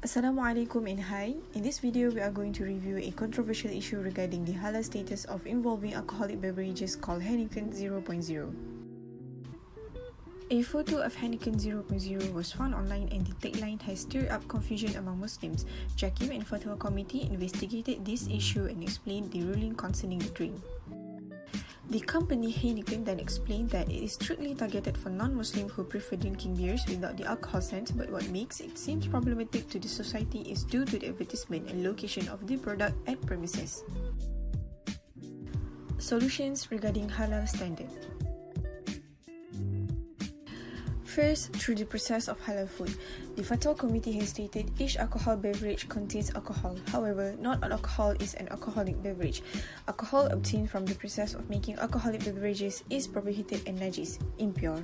Assalamualaikum and hi. In this video, we are going to review a controversial issue regarding the halal status of involving alcoholic beverages called Heineken 0.0. A photo of Heineken 0.0 was found online and the tagline has stirred up confusion among Muslims. Jakim and Fatwa Committee investigated this issue and explained the ruling concerning the drink. The company Heineken then explained that it is strictly targeted for non-Muslims who prefer drinking beers without the alcohol scent, but what makes it seem problematic to the society is due to the advertisement and location of the product at premises. Solutions regarding halal standard. First, through the process of halal food. The Fatwa Committee has stated each alcohol beverage contains alcohol. However, not all alcohol is an alcoholic beverage. Alcohol obtained from the process of making alcoholic beverages is prohibited and najis, impure.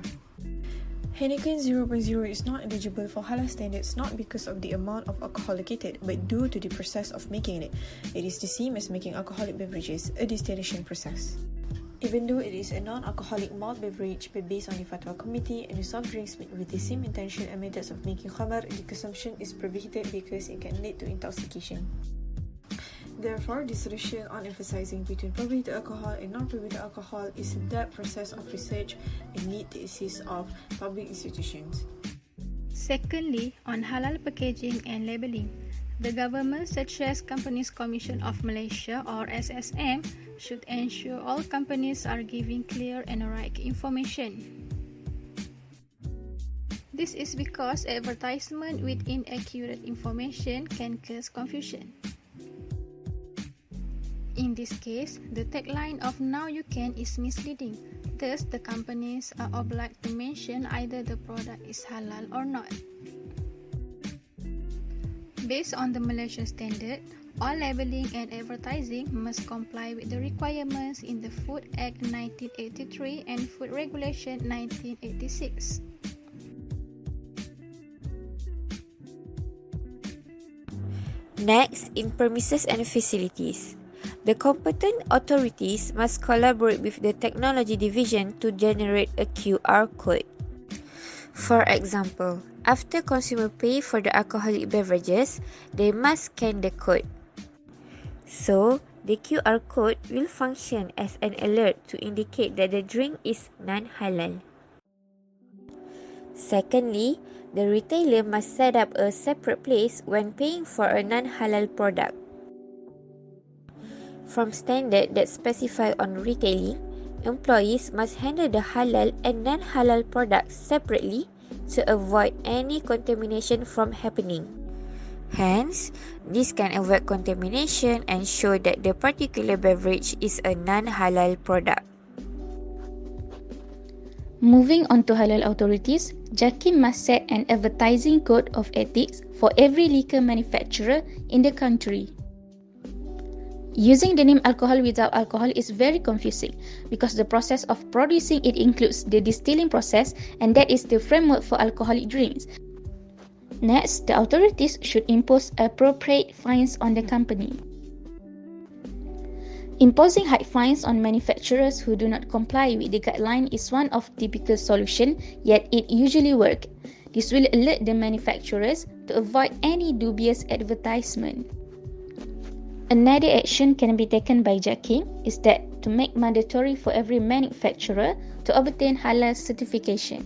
Heineken 0.0 is not eligible for halal standards not because of the amount of alcohol located, but due to the process of making it. It is the same as making alcoholic beverages, a distillation process. Even though it is a non-alcoholic malt beverage but based on the Fatwa Committee and the soft drinks made with the same intention and methods of making khamar, the consumption is prohibited because it can lead to intoxication. Therefore, the solution on emphasizing between prohibited alcohol and non-prohibited alcohol is a depth process of research and need the assist of public institutions. Secondly, on halal packaging and labeling, the government such as Companies Commission of Malaysia or SSM should ensure all companies are giving clear and right information. This is because advertisement with inaccurate information can cause confusion. In this case, the tagline of "Now You Can" is misleading. Thus, the companies are obliged to mention either the product is halal or not. Based on the Malaysian standard, all labeling and advertising must comply with the requirements in the Food Act 1983 and Food Regulation 1986. Next, in premises and facilities. The competent authorities must collaborate with the technology division to generate a QR code. For example, after consumers pay for the alcoholic beverages, they must scan the code. So, the QR code will function as an alert to indicate that the drink is non-halal. Secondly, the retailer must set up a separate place when paying for a non-halal product. From standards that specify on retailing, employees must handle the halal and non-halal products separately to avoid any contamination from happening. Hence, this can avoid contamination and show that the particular beverage is a non-halal product. Moving on to halal authorities, JAKIM must set an advertising code of ethics for every liquor manufacturer in the country. Using the name alcohol without alcohol is very confusing because the process of producing it includes the distilling process, and that is the framework for alcoholic drinks. Next, the authorities should impose appropriate fines on the company. Imposing high fines on manufacturers who do not comply with the guideline is one of the typical solutions, yet it usually works. This will alert the manufacturers to avoid any dubious advertisement. Another action can be taken by JAKIM is that to make mandatory for every manufacturer to obtain halal certification.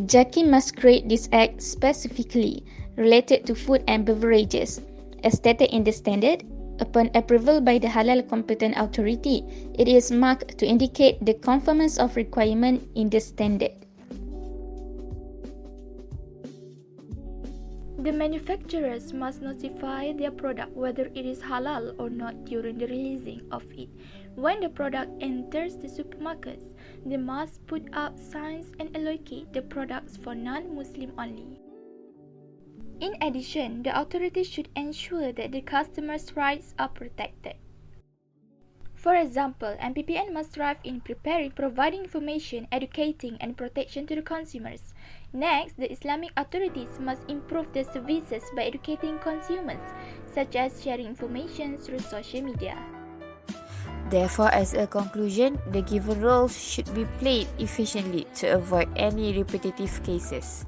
JAKIM must create this act specifically related to food and beverages. As stated in the standard, upon approval by the halal competent authority, it is marked to indicate the conformance of requirement in the standard. The manufacturers must notify their product whether it is halal or not during the releasing of it. When the product enters the supermarkets, they must put up signs and allocate the products for non-Muslim only. In addition, the authorities should ensure that the customers' rights are protected. For example, MPPN must strive in preparing, providing information, educating, and protection to the consumers. Next, the Islamic authorities must improve their services by educating consumers, such as sharing information through social media. Therefore, as a conclusion, the given roles should be played efficiently to avoid any repetitive cases.